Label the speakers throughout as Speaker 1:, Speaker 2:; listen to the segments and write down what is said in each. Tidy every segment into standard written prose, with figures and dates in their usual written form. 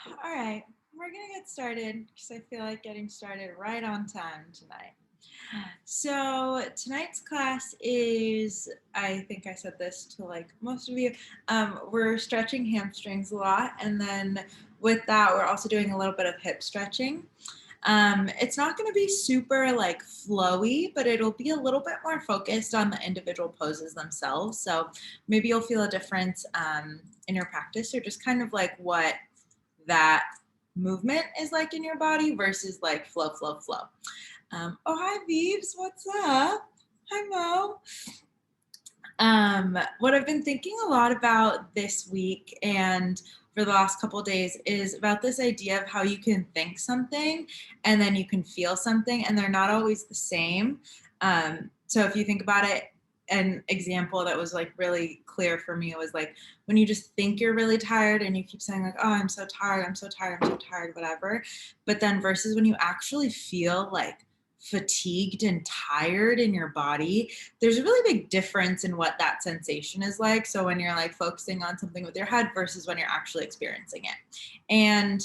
Speaker 1: All right, we're gonna get started because I feel like getting started right on time tonight. So tonight's class is, I think I said this to like most of you, we're stretching hamstrings a lot, and then with that, we're also doing a little bit of hip stretching. It's not going to be super like flowy, but it'll be a little bit more focused on the individual poses themselves. So maybe you'll feel a difference in your practice, or just kind of like what that movement is like in your body versus like flow, flow, flow. Oh, hi, Beebs. What's up? Hi, Mo. What I've been thinking a lot about this week and for the last couple of days is about this idea of how you can think something and then you can feel something, and they're not always the same. So if you think about it, an example that was like really clear for me was like when you just think you're really tired and you keep saying like, oh, I'm so tired, I'm so tired, I'm so tired, whatever. But then versus when you actually feel like fatigued and tired in your body, there's a really big difference in what that sensation is like. So when you're like focusing on something with your head versus when you're actually experiencing it. And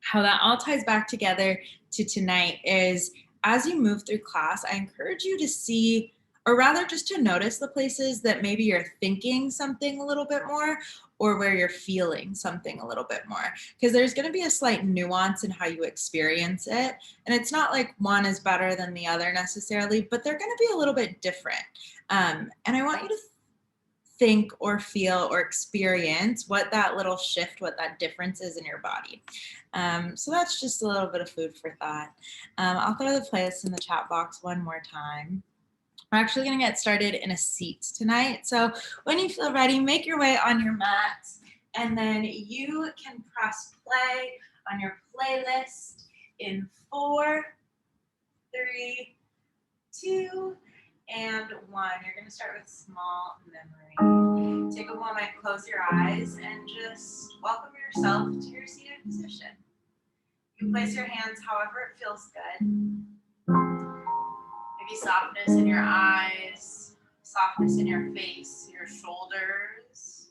Speaker 1: how that all ties back together to tonight is as you move through class, I encourage you to see, or rather just to notice the places that maybe you're thinking something a little bit more or where you're feeling something a little bit more. Because there's going to be a slight nuance in how you experience it. And it's not like one is better than the other necessarily, but they're going to be a little bit different. And I want you to think or feel or experience what that little shift, what that difference is in your body. So that's just a little bit of food for thought. I'll throw the playlist in the chat box one more time. We're actually going to get started in a seat tonight. So when you feel ready, make your way on your mat, and then you can press play on your playlist in 4, 3, 2, and 1. You're going to start with small memory. Take a moment, close your eyes, and just welcome yourself to your seated position. You can place your hands however it feels good. Maybe softness in your eyes, softness in your face, your shoulders.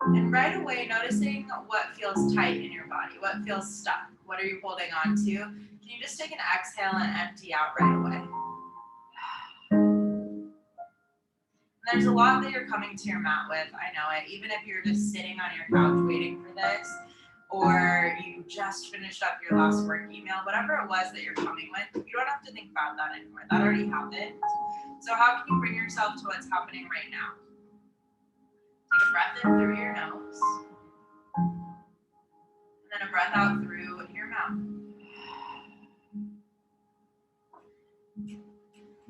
Speaker 1: And right away, noticing what feels tight in your body, what feels stuck, what are you holding on to? Can you just take an exhale and empty out right away? And there's a lot that you're coming to your mat with, I know it. Even if you're just sitting on your couch waiting for this, or you just finished up your last work email, whatever it was that you're coming with, you don't have to think about that anymore. That already happened. So how can you bring yourself to what's happening right now? Take a breath in through your nose, and then a breath out through your mouth.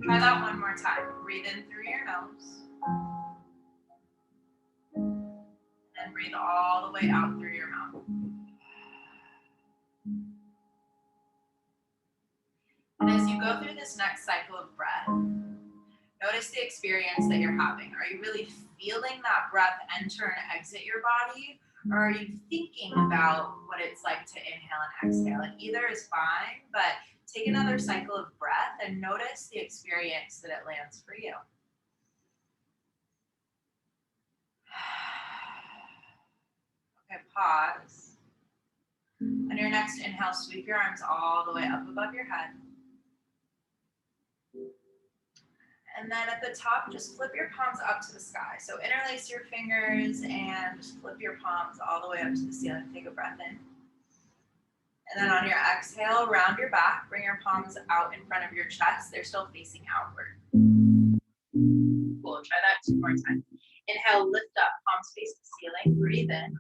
Speaker 1: Try that one more time. Breathe in through your nose, and breathe all the way out through your mouth. And as you go through this next cycle of breath, notice the experience that you're having. Are you really feeling that breath enter and exit your body? Or are you thinking about what it's like to inhale and exhale? And either is fine, but take another cycle of breath and notice the experience that it lands for you. Okay, pause. On your next inhale, sweep your arms all the way up above your head. And then at the top, just flip your palms up to the sky. So interlace your fingers and just flip your palms all the way up to the ceiling. Take a breath in. And then on your exhale, round your back. Bring your palms out in front of your chest. They're still facing outward. Cool. Try that 2 more times. Inhale, lift up, palms face the ceiling. Breathe in.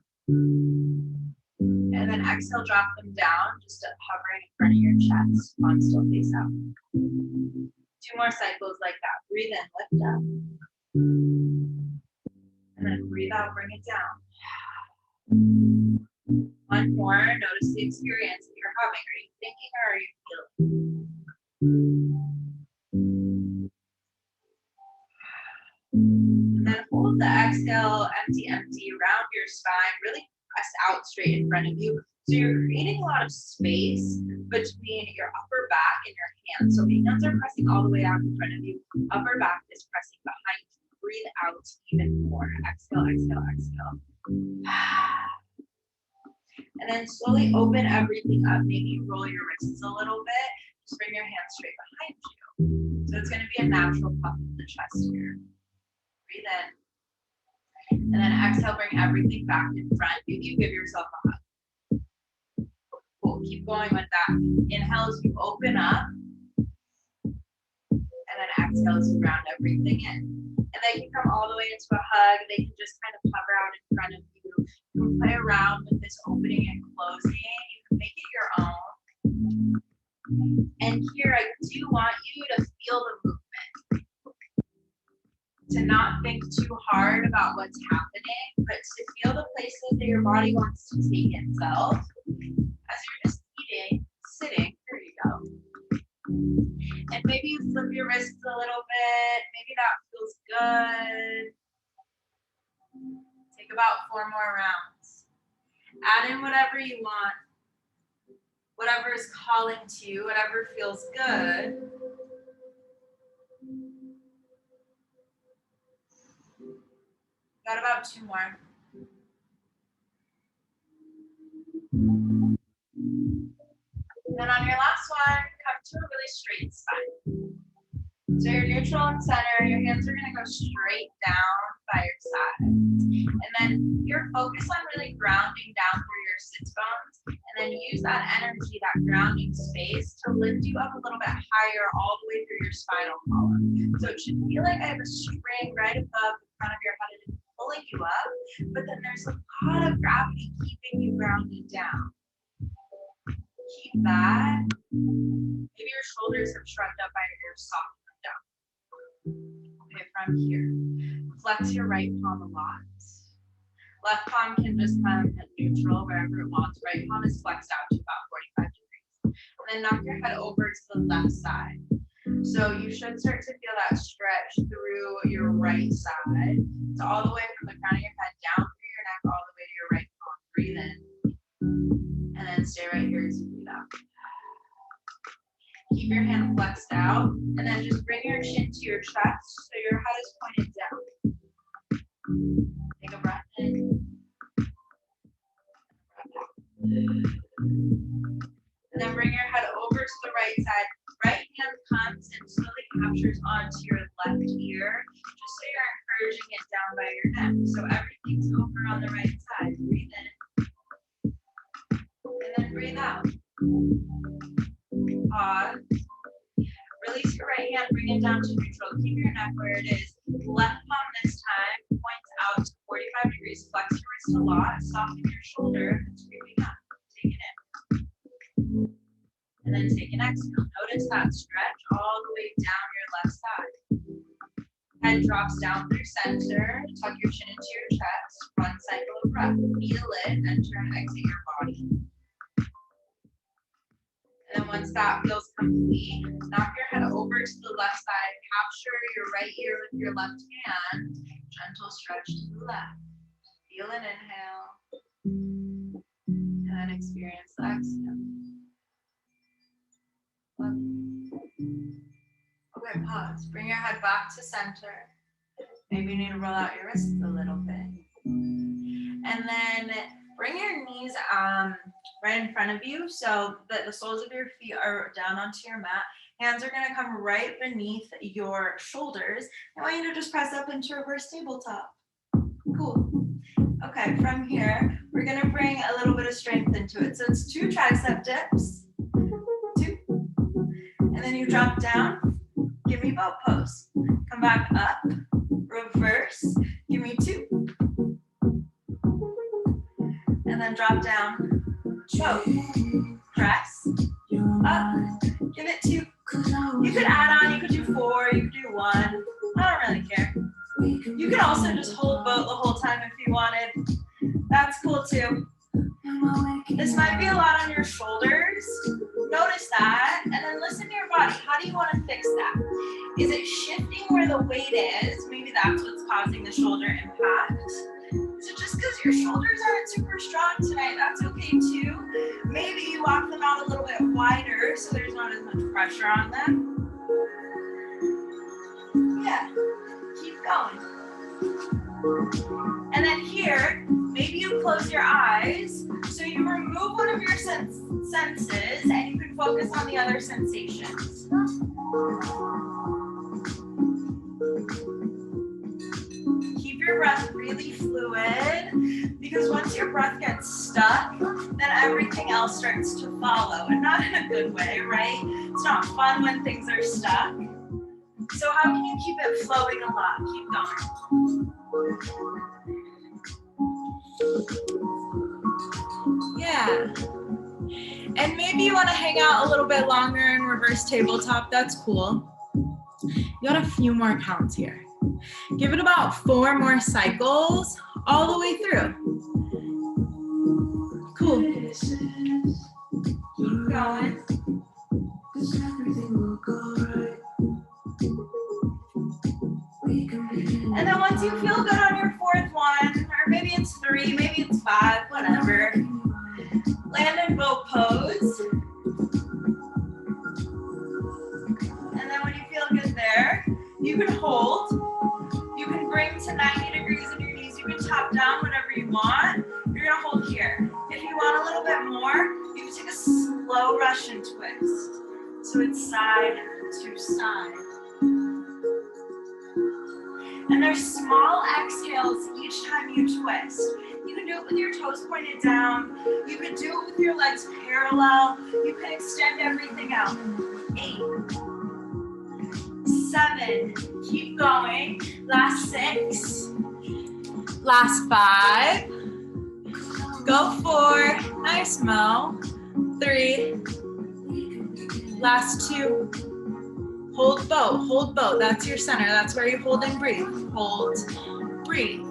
Speaker 1: And then exhale, drop them down, just hovering in front of your chest. Palms still face out. 2 more cycles like that. Breathe in, lift up. And then breathe out, bring it down. 1 more, notice the experience that you're having. Are you thinking or are you feeling? And then hold the exhale, empty, empty, round your spine, really press out straight in front of you. So you're creating a lot of space between your upper back and your hands. So your hands are pressing all the way out in front of you. Upper back is pressing behind you. breathe out even more. Exhale, exhale, exhale. And then slowly open everything up. Maybe roll your wrists a little bit. Just bring your hands straight behind you. So it's going to be a natural puff of the chest here. Breathe in. And then exhale, bring everything back in front. Maybe you give yourself a hug. Cool. Keep going with that. Inhale as you open up. And then exhale as you round everything in. And they can come all the way into a hug. They can just kind of hover out in front of you. You can play around with this opening and closing. You can make it your own. And here I do want you to feel the movement. To not think too hard about what's happening, but to feel the places that your body wants to take itself. As you're just sitting, here you go. And maybe you flip your wrists a little bit. Maybe that feels good. Take about 4 more rounds. Add in whatever you want. Whatever is calling to you, whatever feels good. Got about 2 more. And then on your last one, come to a really straight spine. So you're neutral and center, your hands are gonna go straight down by your side. And then you're focused on really grounding down through your sits bones, and then use that energy, that grounding space to lift you up a little bit higher all the way through your spinal column. So it should feel like I have a string right above the front of your head and pulling you up, but then there's a lot of gravity keeping you grounded down. Keep that. Maybe your shoulders have shrugged up by your ears, soften them down. Okay, from here, flex your right palm a lot. Left palm can just come at neutral wherever it wants. Right palm is flexed out to about 45 degrees. And then knock your head over to the left side. So you should start to feel that stretch through your right side. So all the way from the crown of your head down through your neck, all the way to your right palm. Breathe in. And then stay right here as you breathe out. Keep your hand flexed out. And then just bring your chin to your chest so your head is pointed down. Take a breath in. And then bring your head over to the right side. Right hand comes and slowly captures onto your left ear, just so you're encouraging it down by your neck. So everything's over on the right side. Breathe in. And then breathe out. Pause. Release your right hand, bring it down to neutral. Keep your neck where it is. Left palm this time points out to 45 degrees. Flex your wrist a lot. Soften your shoulder. And screaming up. Take it in. And then take an exhale. Notice that stretch all the way down your left side. Head drops down through center. Tuck your chin into your chest. 1 cycle of breath. Feel it. Enter and exit your body. And then once that feels complete, knock your head over to the left side. Capture your right ear with your left hand. Gentle stretch to the left. Feel an inhale. And then experience the exhale. Okay, pause. Bring your head back to center. Maybe you need to roll out your wrists a little bit. And then bring your knees right in front of you so that the soles of your feet are down onto your mat. Hands are going to come right beneath your shoulders. I want you to just press up into reverse tabletop. Cool. Okay, from here, we're going to bring a little bit of strength into it. So it's 2 tricep dips. 2. And then you drop down. Give me boat pose. Come back up. Reverse. Give me 2. And then drop down. Boat. Press. Up. Give it 2. You could add on. You could do 4. You could do 1. I don't really care. You could also just hold boat the whole time if you wanted. That's cool too. This might be a lot on your shoulders. Notice that, and then listen to your body. How do you want to fix that? Is it shifting where the weight is? Maybe that's what's causing the shoulder impact. Is it just because your shoulders aren't super strong tonight? That's okay too. Maybe you walk them out a little bit wider so there's not as much pressure on them. Yeah, keep going. And then here, maybe you close your eyes, so you remove one of your senses and you can focus on the other sensations. Keep your breath really fluid, because once your breath gets stuck, then everything else starts to follow, and not in a good way, right? It's not fun when things are stuck. So how can you keep it flowing a lot? Keep going. Yeah. And maybe you want to hang out a little bit longer in reverse tabletop. That's cool. You got a few more counts here. Give it about 4 more cycles all the way through. Cool. Keep going. And then once you feel good on your 4th one, or maybe it's 3, maybe it's 5, whatever, land in boat pose. And then when you feel good there, you can hold. You can bring to 90 degrees in your knees. You can top down whatever you want. You're gonna hold here. If you want a little bit more, you can take a slow Russian twist. So it's side to side. And there's small exhales each time you twist. You can do it with your toes pointed down. You can do it with your legs parallel. You can extend everything out. 8, 7, keep going. Last 6, last 5, go 4, nice Mo. 3, last 2, hold boat, that's your center, that's where you hold and breathe. Hold, breathe.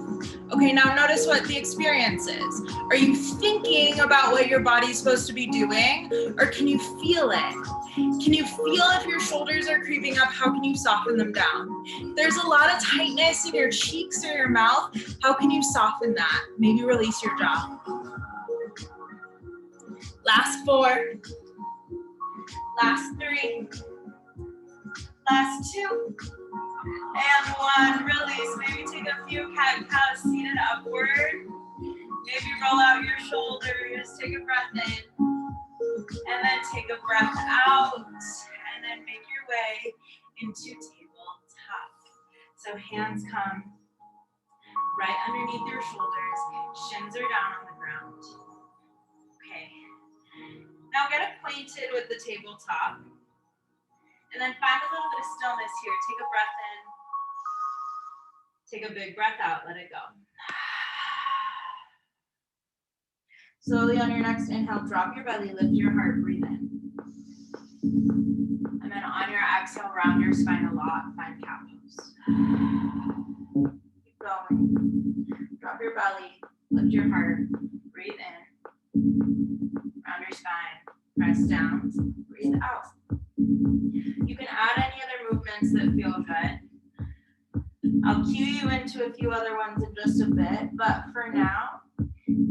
Speaker 1: Okay, now notice what the experience is. Are you thinking about what your body's supposed to be doing, or can you feel it? Can you feel if your shoulders are creeping up? How can you soften them down? If there's a lot of tightness in your cheeks or your mouth, how can you soften that? Maybe release your jaw. Last 4, last 3, last 2, and 1, release. Maybe take a few cat-cows seated upward. Maybe roll out your shoulders, take a breath in, and then take a breath out, and then make your way into tabletop. So hands come right underneath your shoulders, shins are down on the ground. Okay. Now get acquainted with the tabletop, and then find a little bit of stillness here. Take a breath in, take a big breath out, let it go. Slowly on your next inhale, drop your belly, lift your heart, breathe in. And then on your exhale, round your spine a lot, find cat pose. Keep going. Drop your belly, lift your heart, breathe in. Round your spine, press down, breathe out. You can add any other movements that feel good. I'll cue you into a few other ones in just a bit, but for now,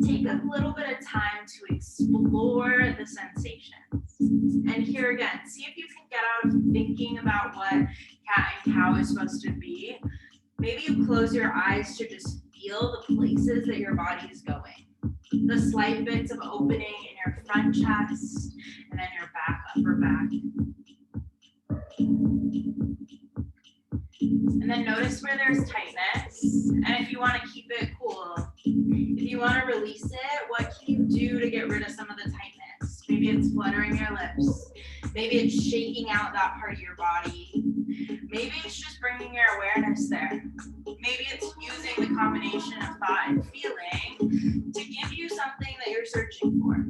Speaker 1: take a little bit of time to explore the sensations. And here again, see if you can get out of thinking about what cat and cow is supposed to be. Maybe you close your eyes to just feel the places that your body is going. The slight bits of opening in your front chest and then your back, upper back. And then notice where there's tightness. And if you want to keep it cool, if you want to release it, what can you do to get rid of some of the tightness? Maybe it's fluttering your lips. Maybe it's shaking out that part of your body. Maybe it's just bringing your awareness there. Maybe it's using the combination of thought and feeling to give you something that you're searching for.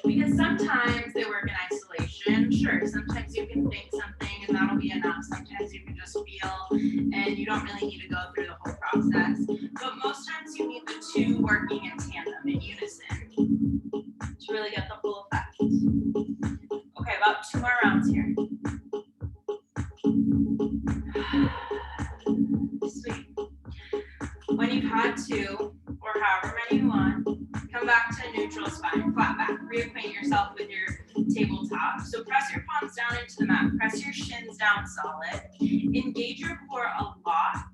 Speaker 1: Because sometimes they work in isolation. Sure, sometimes you can think something and that'll be enough. Sometimes you can just feel and you don't really need to go through the whole process. But most times you need the two working in tandem, in unison, to really get the full effect. Okay, about 2 more rounds here. Sweet. When you've had 2, or however many you want, come back to a neutral spine, flat back. Reacquaint yourself with your tabletop. So press your palms down into the mat. Press your shins down solid. Engage your core a lot.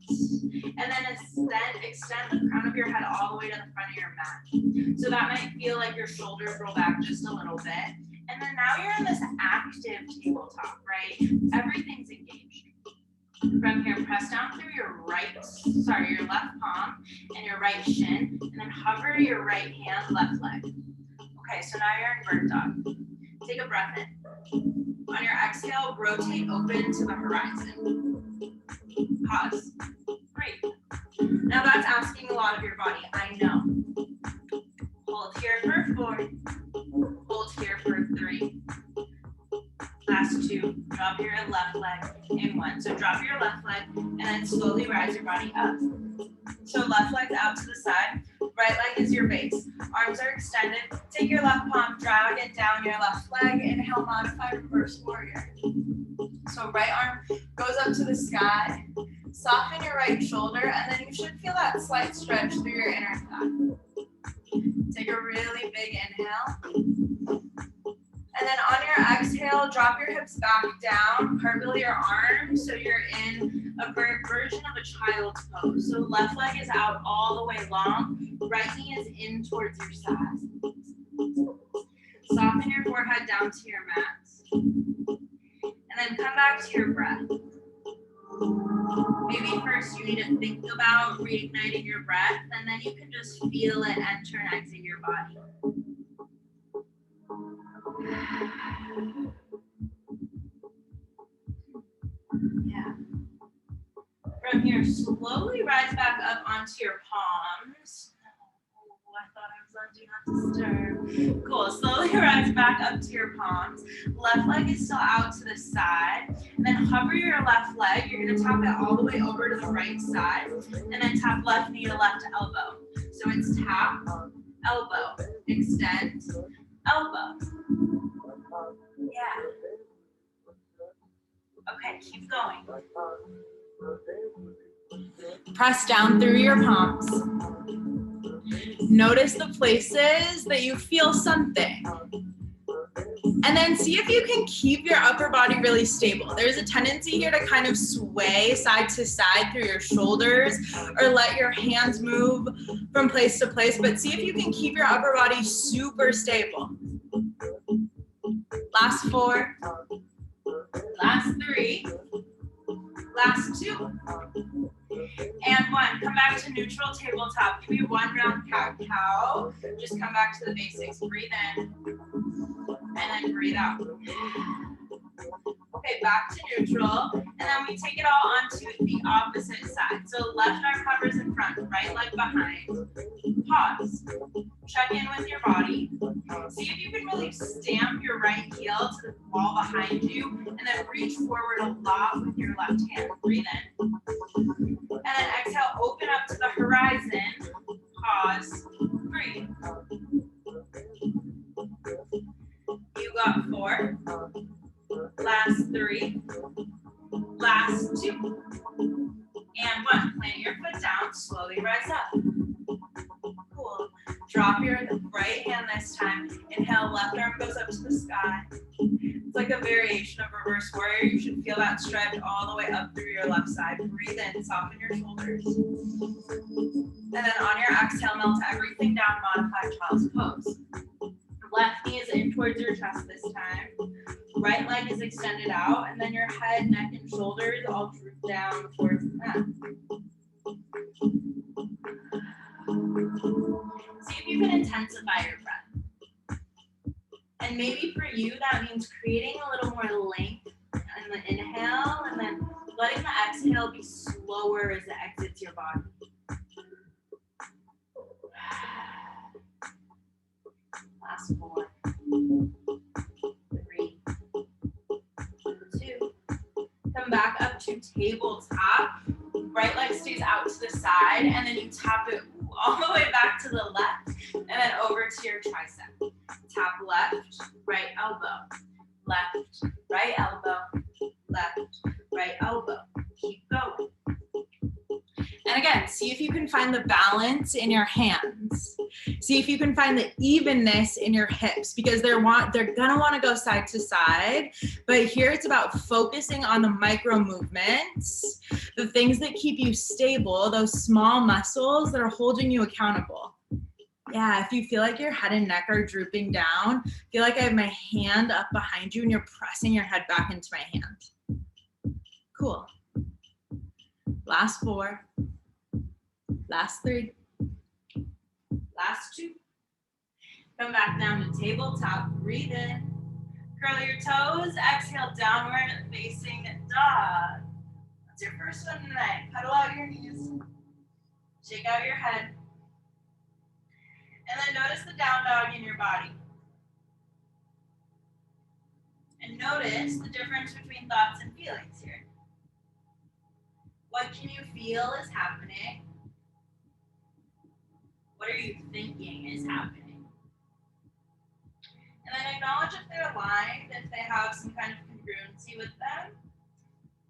Speaker 1: And then extend the crown of your head all the way to the front of your mat. So that might feel like your shoulders roll back just a little bit. And then now you're in this active tabletop, right? Everything's engaged. From here, press down through your your left palm and your right shin, and then hover your right hand, left leg. Okay, so now you're in bird dog. Take a breath in. On your exhale, rotate open to the horizon. Pause. Breathe. Now that's asking a lot of your body, I know. Hold here for 4. Hold here for 3. Last 2. Drop your left leg in 1. So drop your left leg and then slowly rise your body up. So left leg's out to the side. Right leg is your base. Arms are extended. Take your left palm, drag it down your left leg. Inhale, modify reverse warrior. So right arm goes up to the sky. Soften your right shoulder, and then you should feel that slight stretch through your inner thigh. Take a really big inhale. And then on your exhale, drop your hips back down, cartwheel your arms so you're in a version of a child's pose. So left leg is out all the way long, right knee is in towards your side. Soften your forehead down to your mat. And then come back to your breath. Maybe first you need to think about reigniting your breath, and then you can just feel it enter and exit your body. Yeah. From here, slowly rise back up onto your palms. Oh, I thought I was on do not disturb. Cool, slowly rise back up to your palms. Left leg is still out to the side. And then hover your left leg. You're gonna tap it all the way over to the right side. And then tap left knee to left elbow. So it's tap, elbow, extend, elbow. Yeah. Okay, keep going. Press down through your palms. Notice the places that you feel something. And then see if you can keep your upper body really stable. There's a tendency here to kind of sway side to side through your shoulders or let your hands move from place to place, but see if you can keep your upper body super stable. Last 4, last 3, last 2, and 1. Come back to neutral tabletop. Give me 1 round cat-cow. Just come back to the basics. Breathe in, and then breathe out. Okay, back to neutral, and then we take it all onto the opposite side. So left arm hovers in front, right leg behind. Pause. Check in with your body. See if you can really stamp your right heel to the wall behind you, and then reach forward a lot with your left hand. Breathe in. And then exhale, open up to the horizon. Pause. Breathe. You got 4. Last 3. Last 2. And 1. Plant your foot down. Slowly rise up. Cool. Drop your right hand this time. Inhale, left arm goes up to the sky. It's like a variation of reverse warrior. You should feel that stretch all the way up through your left side. Breathe in, soften your shoulders. And then on your exhale, melt everything down, modified child's pose. Left knee is in towards your chest this time. Right leg is extended out, and then your head, neck, and shoulders all droop down towards the mat. See if you can intensify your breath. And maybe for you, that means creating a little more length in the inhale, and then letting the exhale be slower as it exits your body. Last 4, 3, 2. Come back up to tabletop. Right leg stays out to the side, and then you tap it all the way back to the left, and then over to your tricep. Tap left, right elbow, left, right elbow, left, right elbow. Keep going. And again, see if you can find the balance in your hands. See if you can find the evenness in your hips, because they're gonna wanna go side to side, but here it's about focusing on the micro movements The things that keep you stable, those small muscles that are holding you accountable. Yeah, if you feel like your head and neck are drooping down, feel like I have my hand up behind you and you're pressing your head back into my hand. Cool. Last 4. Last 3. Last 2. Come back down to tabletop. Breathe in. Curl your toes. Exhale, downward facing dog. That's your first one tonight. Pedal out your knees. Shake out your head. And then notice the down dog in your body. And notice the difference between thoughts and feelings here. What can you feel is happening? What are you thinking is happening? And then acknowledge if they're aligned, if they have some kind of congruency with them,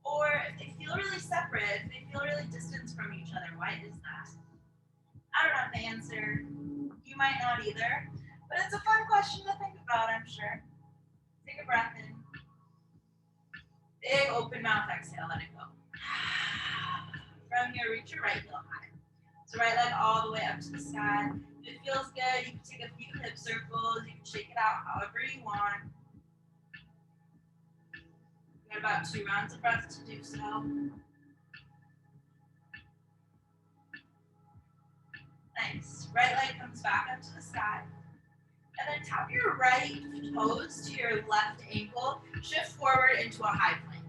Speaker 1: or if they feel really separate, if they feel really distant from each other. Why is that? I don't have the answer. You might not either, but it's a fun question to think about, I'm sure. Take a breath in. Big open mouth exhale, let it go. From here, reach your right heel high. So right leg all the way up to the sky. If it feels good, you can take a few hip circles. You can shake it out however you want. You got about 2 rounds of breath to do so. Nice. Right leg comes back up to the sky. And then tap your right toes to your left ankle. Shift forward into a high plank.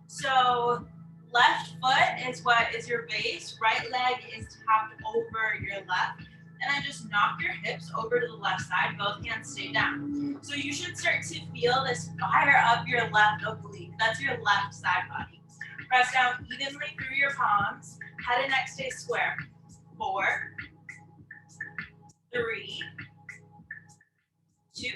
Speaker 1: So left foot is what is your base. Right leg is tapped over your left. And then just knock your hips over to the left side. Both hands stay down. So you should start to feel this fire up your left oblique. That's your left side body. Press down evenly through your palms. Head and neck stay square. 4, 3, 2,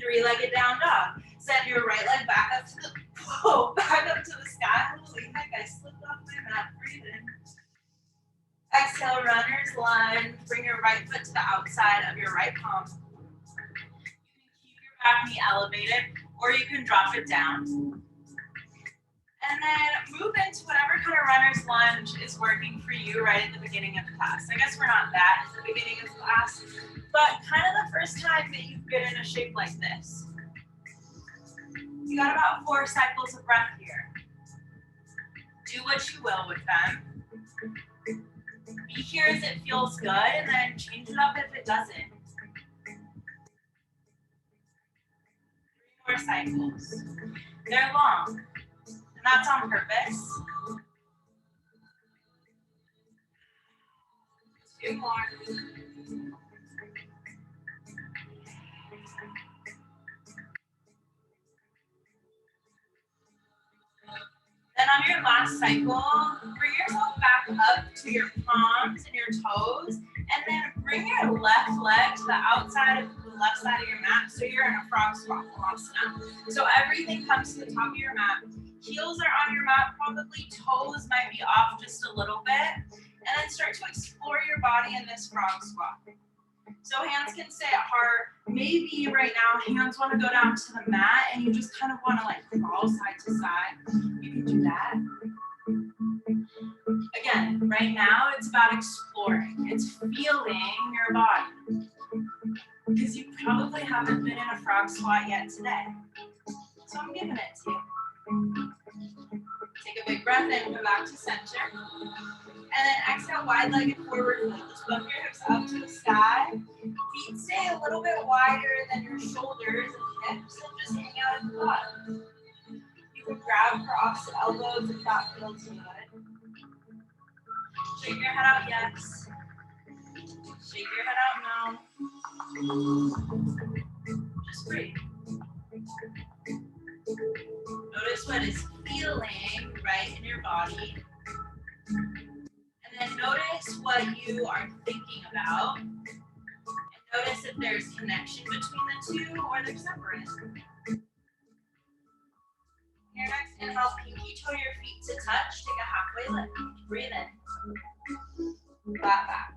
Speaker 1: 3-legged down dog. Send your right leg back up to the sky. Holy heck, I slipped off my mat. Breathe in. Exhale, runner's lunge. Bring your right foot to the outside of your right palm. You can keep your back knee elevated, or you can drop it down. And then move into whatever kind of runner's lunge is working for you right at the beginning of class. I guess we're not that at the beginning of class, but kind of the first time that you've been in a shape like this. You got about 4 cycles of breath here. Do what you will with them. Be here as it feels good, and then change it up if it doesn't. 3 more cycles. They're long, and that's on purpose. 2 more. Then on your last cycle, bring yourself back up to your palms and your toes, and then bring your left leg to the outside of the left side of your mat, so you're in a frog squat now. So everything comes to the top of your mat. Heels are on your mat, probably toes might be off just a little bit, and then start to explore your body in this frog squat. So hands can stay at heart. Maybe right now hands want to go down to the mat and you just kind of want to like crawl side to side. You can do that. Again, right now it's about exploring. It's feeling your body. Because you probably haven't been in a frog squat yet today. So I'm giving it to you. Take a big breath in, go back to center. And then exhale, wide-legged forward fold. Just bump your hips up to the sky. Feet stay a little bit wider than your shoulders and hips, and just hang out at the bottom. You can grab for opposite elbows if that feels good. Shake your head out, yes. Shake your head out, no. Just breathe. Notice what is feeling right in your body. And then notice what you are thinking about. And notice if there's connection between the two or they're separate. Here next, inhale, pinky toe your feet to touch. Take a halfway lift. Breathe in. Flat back.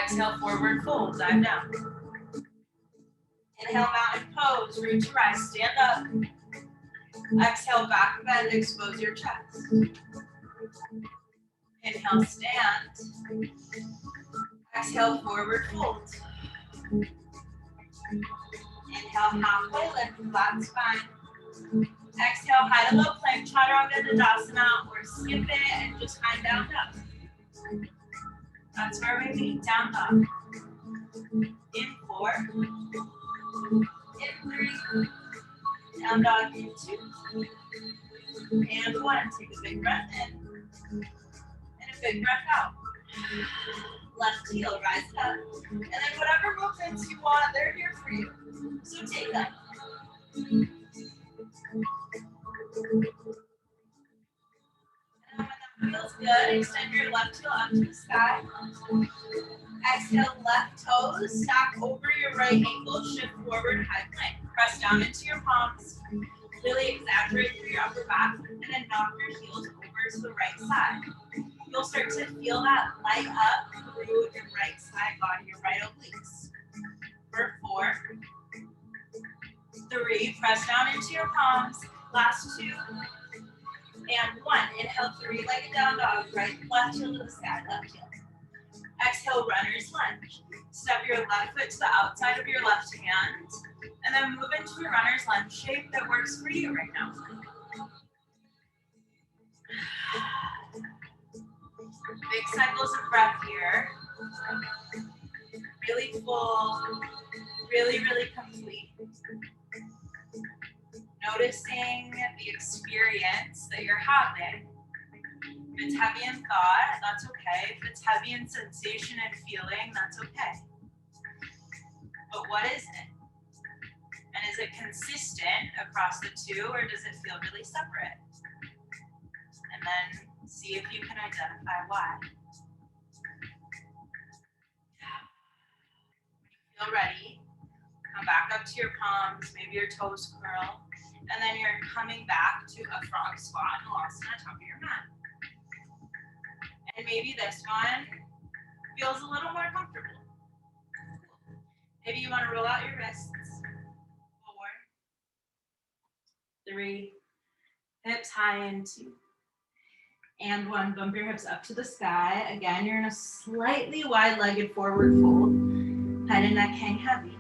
Speaker 1: Exhale, forward fold. Dive down. Inhale, mountain pose. Root to rise. Stand up. Exhale, back bend, expose your chest. Inhale, stand. Exhale, forward fold. Inhale, halfway lift, flat spine. Exhale, high to low plank, chaturanga dandasana, or skip it and just high down dog. That's where we meet, down dog. In 4, in 3, down dog in 2, and 1. Take a big breath in, and a big breath out. Left heel, rise it up. And then whatever movements you want, they're here for you. So take them. And when that feels good, extend your left heel up to the sky. Exhale, left toes, stack over your right ankle, shift forward, high plank. Press down into your palms. Really exaggerate through your upper back, and then knock your heels over to the right side. You'll start to feel that light up through your right side body, your right obliques. For 4, 3, press down into your palms. Last 2, and 1. Inhale, 3-legged down dog, right, left heel to the sky, left heel. Exhale, runner's lunge. Step your left foot to the outside of your left hand, and then move into a runner's lunge shape that works for you right now. Big cycles of breath here. Really full, really, really complete. Noticing the experience that you're having. If it's heavy in thought, that's okay. If it's heavy in sensation and feeling, that's okay. But what is it? And is it consistent across the two, or does it feel really separate? And then see if you can identify why. When you feel ready, come back up to your palms, maybe your toes curl, and then you're coming back to a frog squat, Halasana, top of your mat. And maybe this one feels a little more comfortable. Maybe you want to roll out your wrists. 4, 3, hips high in 2. And 1, bump your hips up to the sky. Again, you're in a slightly wide-legged forward fold. Head and neck hang heavy.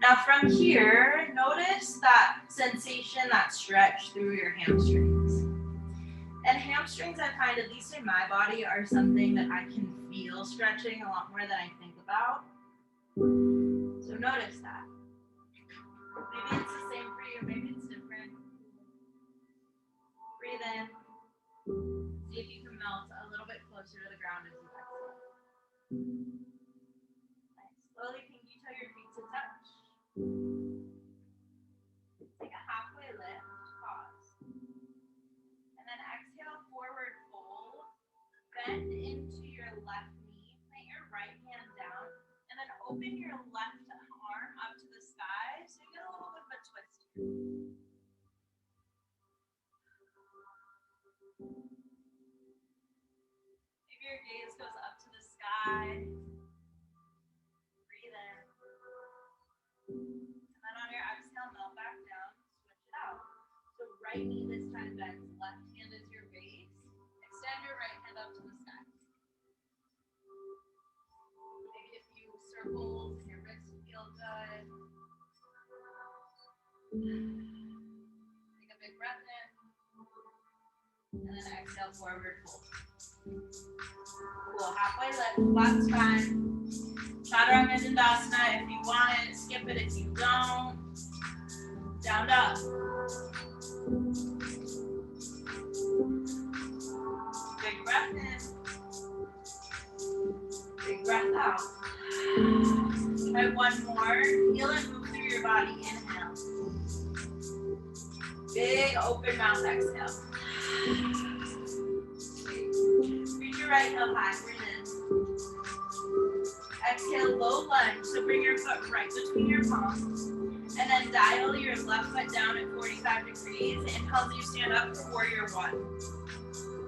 Speaker 1: Now from here, notice that sensation, that stretch through your hamstrings. And hamstrings, I find, at least in my body, are something that I can feel stretching a lot more than I think about. So notice that. Maybe it's the same for you, maybe it's different. Breathe in. See if you can melt a little bit closer to the ground as you exhale. Nice. Slowly pinky toe your feet to touch. Take a halfway lift, pause. And then exhale, forward fold. Bend into your left knee, plant your right hand down, and then open your left arm up to the sky so you get a little bit of a twist here. Maybe your gaze goes up to the sky. Breathe in. And then on your exhale, melt back down, switch it out. So right knee this time bends, left hand is your base. Extend your right hand up to the sky. Maybe a few circles in your wrist feel good. Take a big breath in. And then exhale, forward fold. Cool, halfway lift, flat spine. Chaturanga dandasana if you want it, skip it if you don't. Down dog. Big breath in. Big breath out. Try one more. Feel it move through your body. Inhale. Big open mouth exhale. Reach your right heel high. Breathe in. Exhale, low lunge. So bring your foot right between your palms. And then dial your left foot down at 45 degrees. Inhale, you stand up for warrior 1.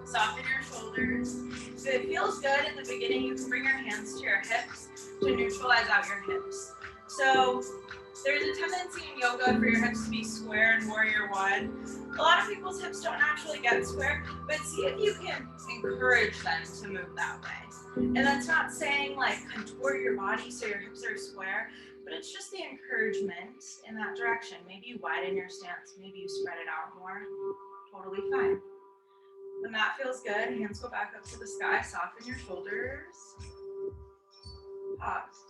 Speaker 1: Soften your shoulders. If it feels good in the beginning, you can bring your hands to your hips to neutralize out your hips. So There's a tendency in yoga for your hips to be square in warrior one. A lot of people's hips don't actually get square, but see if you can encourage them to move that way. And that's not saying like contour your body so your hips are square, but it's just the encouragement in that direction. Maybe you widen your stance, maybe you spread it out more. Totally fine. When that feels good, hands go back up to the sky, soften your shoulders. Pause.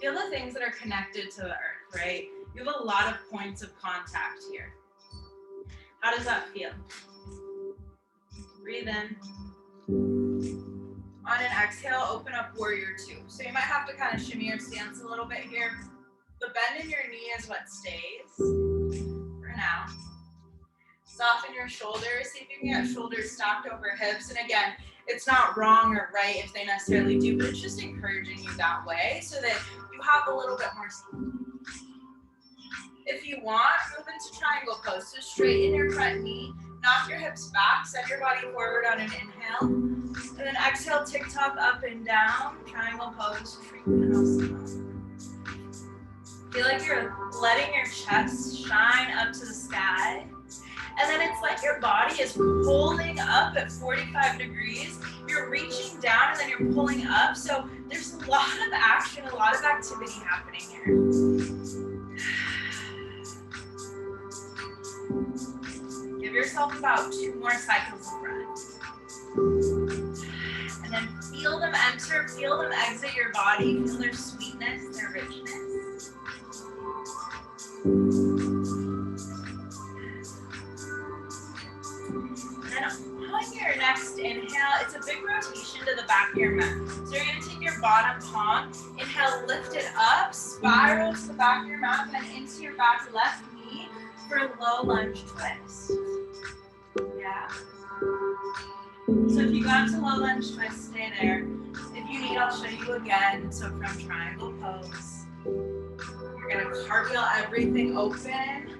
Speaker 1: Feel the things that are connected to the earth, right? You have a lot of points of contact here. How does that feel? Breathe in. On an exhale, open up warrior two. So you might have to kind of shimmy your stance a little bit here. The bend in your knee is what stays for now. Soften your shoulders. See if you can get shoulders stacked over hips. And again, it's not wrong or right if they necessarily do, but it's just encouraging you that way so that you have a little bit more speed. If you want, move into triangle pose. So straighten your front knee, knock your hips back, send your body forward on an inhale. And then exhale, tick-tock up and down, triangle pose, Trikonasana. Feel like you're letting your chest shine up to the sky. And then it's like your body is pulling up at 45 degrees. You're reaching down and then you're pulling up. So there's a lot of action, a lot of activity happening here. Give yourself about 2 more cycles of breath. And then feel them enter, feel them exit your body. Feel their sweetness, their richness. And then on your next inhale, it's a big rotation to the back of your mat. So you're going to take your bottom palm, inhale, lift it up, spiral to the back of your mat, then into your back left knee for a low lunge twist. Yeah. So if you got to low lunge twist, stay there. If you need, I'll show you again. So from triangle pose, you're going to cartwheel everything open.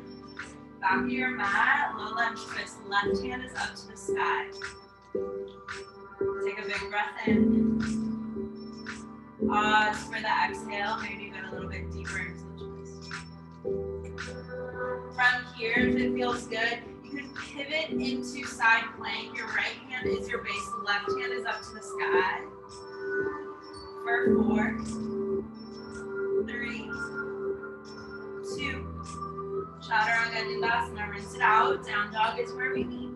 Speaker 1: Back of your mat, low lunge twist. Left hand is up to the sky. Take a big breath in. Pause for the exhale. Maybe you get a little bit deeper into the twist. From here, if it feels good, you can pivot into side plank. Your right hand is your base. Left hand is up to the sky. For 4, 3, 2. Chaturanga Dandasana, rinse it out. Down dog is where we meet.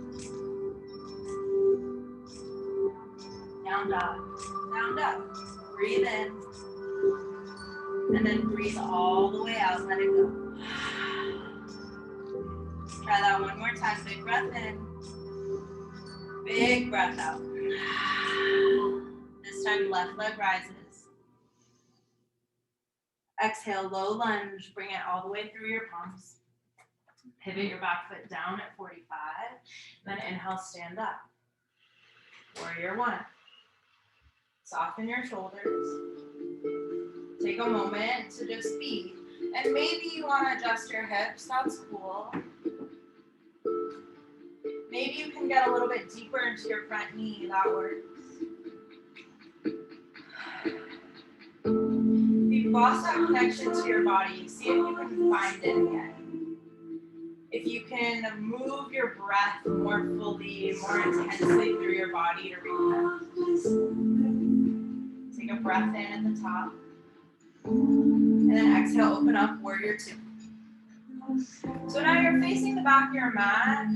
Speaker 1: Down dog, down dog. Breathe in. And then breathe all the way out, let it go. Try that one more time, big breath in. Big breath out. This time left leg rises. Exhale, low lunge, bring it all the way through your palms. Pivot your back foot down at 45, then inhale, stand up. Warrior one. Soften your shoulders. Take a moment to just be. And maybe you want to adjust your hips, that's cool. Maybe you can get a little bit deeper into your front knee, that works. If you've lost that connection to your body, see if you can find it again. If you can move your breath more fully, more intensely through your body to reconnect. Take a breath in at the top. And then exhale, open up, warrior two. So now you're facing the back of your mat.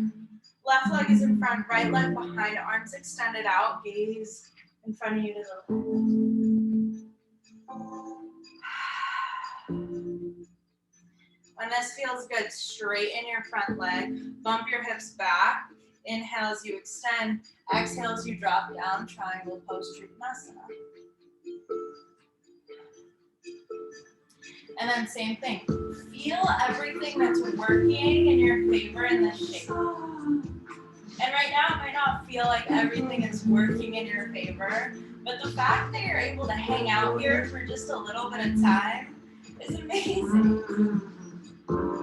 Speaker 1: Left leg is in front, right leg behind, arms extended out, gaze in front of you to the left. When this feels good, straighten your front leg, bump your hips back. Inhale as you extend, exhale as you drop down, triangle pose, Trikonasana. And then same thing, feel everything that's working in your favor in this shape. And right now it might not feel like everything is working in your favor, but the fact that you're able to hang out here for just a little bit of time is amazing.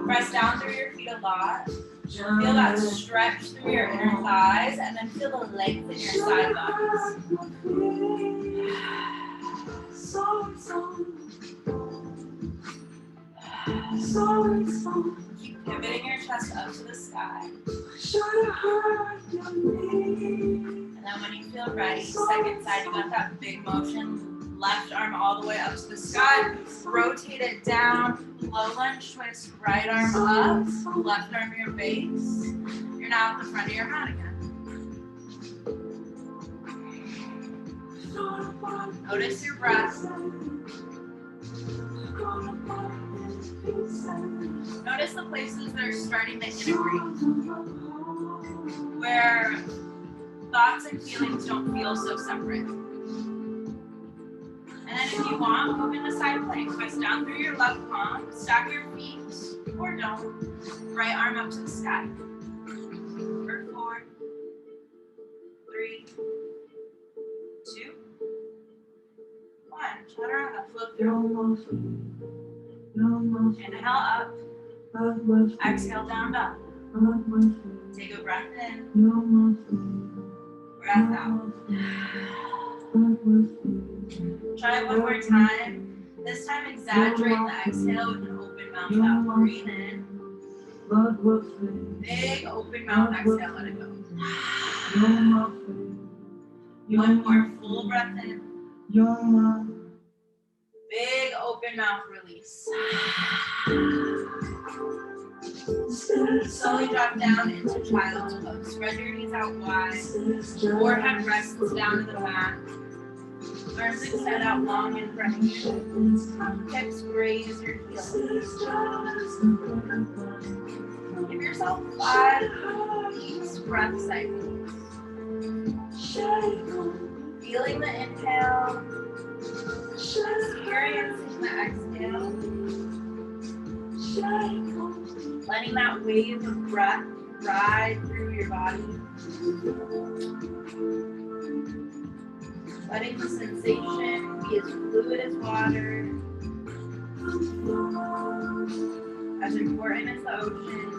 Speaker 1: Press down through your feet a lot. Feel that stretch through your inner thighs, and then feel the length in your side bodies. Keep pivoting your chest up to the sky. And then when you feel ready, second side, you got that big motion. Left arm all the way up to the sky. Rotate it down. Low lunge twist. Right arm up. Left arm your base. You're now at the front of your mat again. Notice your breath. Notice the places that are starting to integrate, where thoughts and feelings don't feel so separate. And then if you want, move into side plank. Twist down through your left palm, stack your feet, or don't. Right arm up to the sky. For 4, 3, 2, 1. Chaturanga, flow through. Inhale up. Exhale down dog. Take a breath in. Breath out. Try it one more time. This time exaggerate the exhale with an open mouth out. Breathe in. Big open mouth exhale, let it go. One more full breath in. Big open mouth release. Slowly drop down into child's pose. Spread your knees out wide. Forehead rests down to the mat. Arms extend out long in front of you. Hips graze your heels. Give yourself 5 deep breath cycles. Feeling the inhale. Experiencing the exhale. Letting that wave of breath ride through your body. Letting the sensation be as fluid as water, as important as the ocean.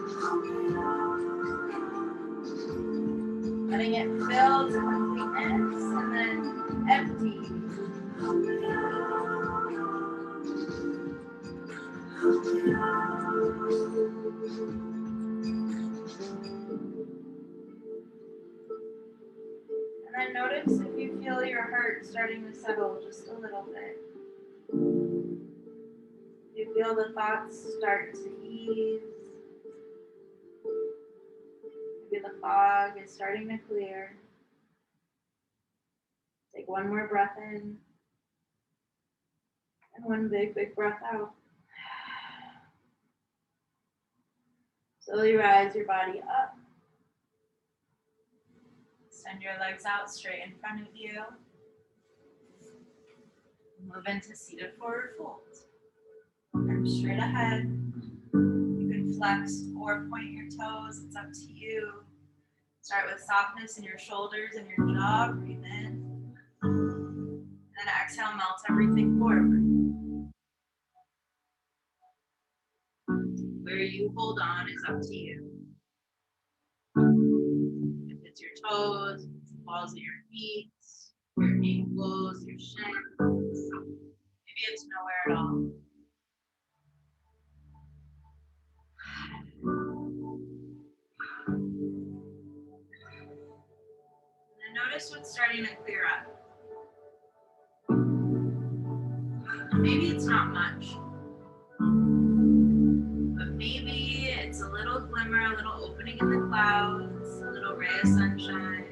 Speaker 1: Letting it fill to completeness and then empty. And then notice if you feel your heart starting to settle just a little bit. You feel the thoughts start to ease. Maybe the fog is starting to clear. Take one more breath in. And one big, big breath out. Slowly rise your body up. Send your legs out straight in front of you. Move into seated forward fold. Arms straight ahead. You can flex or point your toes. It's up to you. Start with softness in your shoulders and your jaw. Breathe in. And then exhale, melt everything forward. Where you hold on is up to you. If it's your toes, if it's the balls of your feet, your ankles, your shins, maybe it's nowhere at all. And then notice what's starting to clear up. Maybe it's not much, but maybe it's a little glimmer, a little opening in the clouds, a little ray of sunshine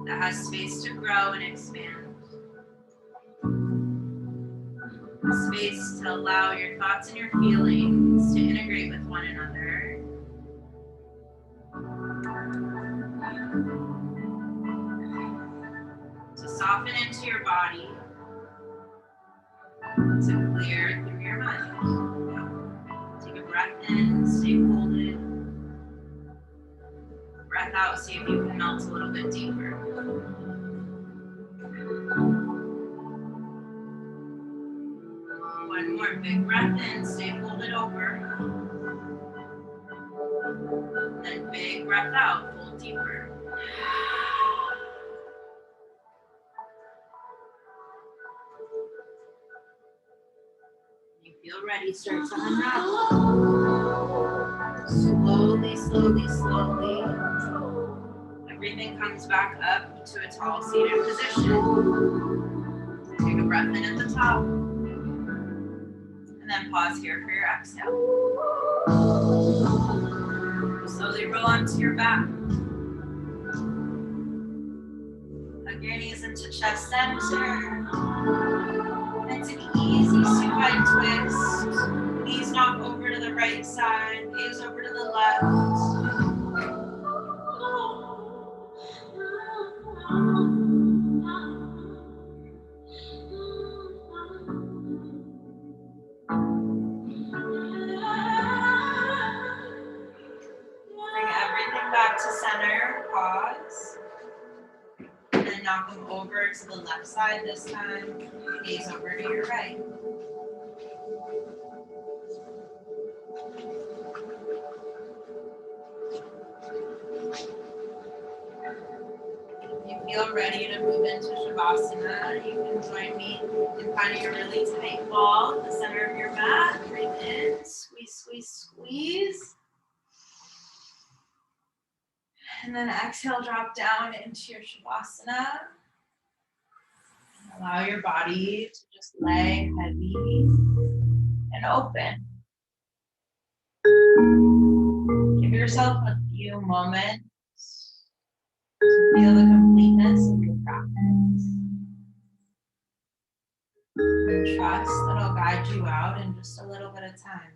Speaker 1: that has space to grow and expand. A space to allow your thoughts and your feelings to integrate with one another. To soften into your body. To clear through your mind. Take a breath in, stay folded. Breath out, see if you can melt a little bit deeper. One more big breath in, stay folded over. Then big breath out, fold deeper. You feel feel ready, start to unravel. Slowly, slowly, slowly. Everything comes back up to a tall seated position. Take a breath in at the top. And then pause here for your exhale. Slowly roll onto your back. Hug your knees into chest center. And it's an easy supine twist. Knees knock over to the right side, gaze over to the left. Bring everything back to center, pause. And then knock them over to the left side this time. Gaze over to your right. If you feel ready to move into Shavasana, you can join me in finding a really tight ball at the center of your mat. Breathe in, squeeze, squeeze, squeeze. And then exhale, drop down into your Shavasana. Allow your body to just lay heavy and open. Give yourself a few moments to feel the completeness of your practice. Trust that I'll guide you out in just a little bit of time.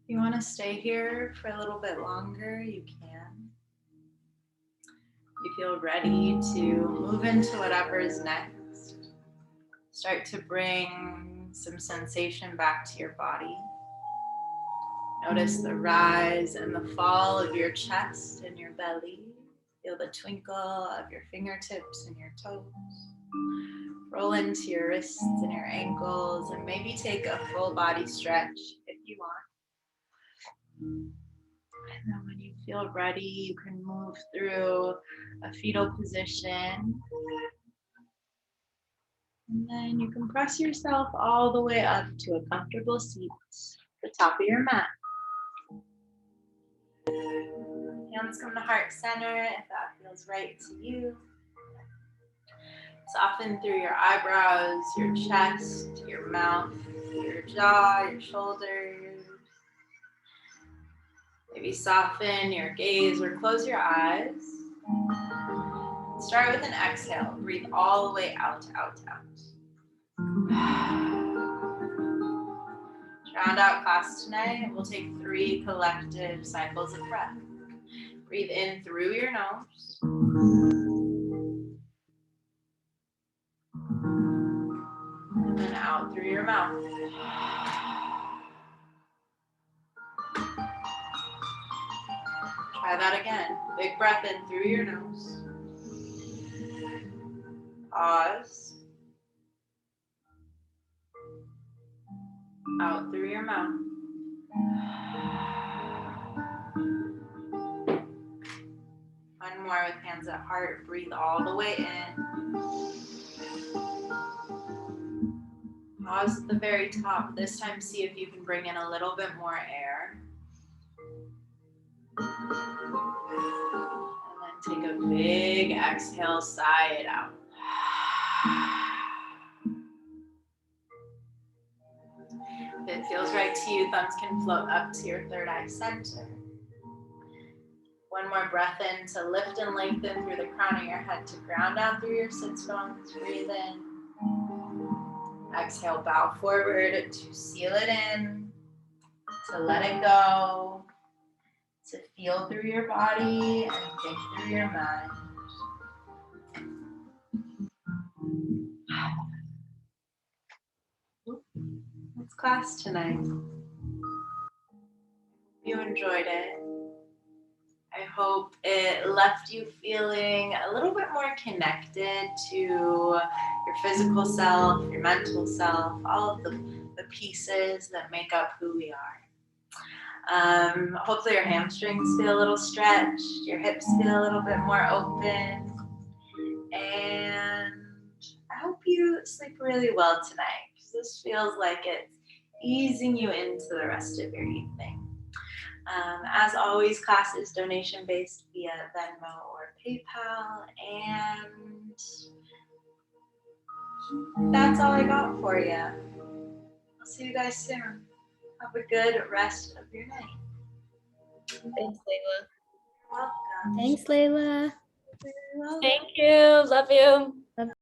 Speaker 1: If you want to stay here for a little bit longer, you can. If you feel ready to move into whatever is next, start to bring some sensation back to your body. Notice the rise and the fall of your chest and your belly. Feel the twinkle of your fingertips and your toes. Roll into your wrists and your ankles, and maybe take a full body stretch if you want. And then when you feel ready, you can move through a fetal position. And then you can press yourself all the way up to a comfortable seat, the top of your mat. Hands come to heart center if that feels right to you. Soften through your eyebrows, your chest, your mouth, your jaw, your shoulders. Maybe soften your gaze or close your eyes. Start with an exhale. Breathe all the way out, out, out. To round out class tonight, we'll take 3 collective cycles of breath. Breathe in through your nose. And then out through your mouth. Try that again. Big breath in through your nose. Pause. Out through your mouth. One more with hands at heart. Breathe all the way in. Pause at the very top. This time, see if you can bring in a little bit more air. And then take a big exhale, sigh it out. If it feels right to you, thumbs can float up to your third eye center. One more breath in to lift and lengthen through the crown of your head to ground down through your sits bones. Breathe in. Exhale, bow forward to seal it in, to let it go, to feel through your body and think through your mind. That's class tonight. You enjoyed it. I hope it left you feeling a little bit more connected to your physical self, your mental self, all of the pieces that make up who we are. Hopefully your hamstrings feel a little stretched, your hips feel a little bit more open, and I hope you sleep really well tonight, because this feels like it's easing you into the rest of your evening. As always, class is donation-based via Venmo or PayPal, and that's all I got for you. I'll see you guys soon. Have a good rest of your night.
Speaker 2: Thanks, Layla.
Speaker 1: You're welcome.
Speaker 2: Thanks, Layla.
Speaker 1: You're welcome.
Speaker 3: Thank you. Love you.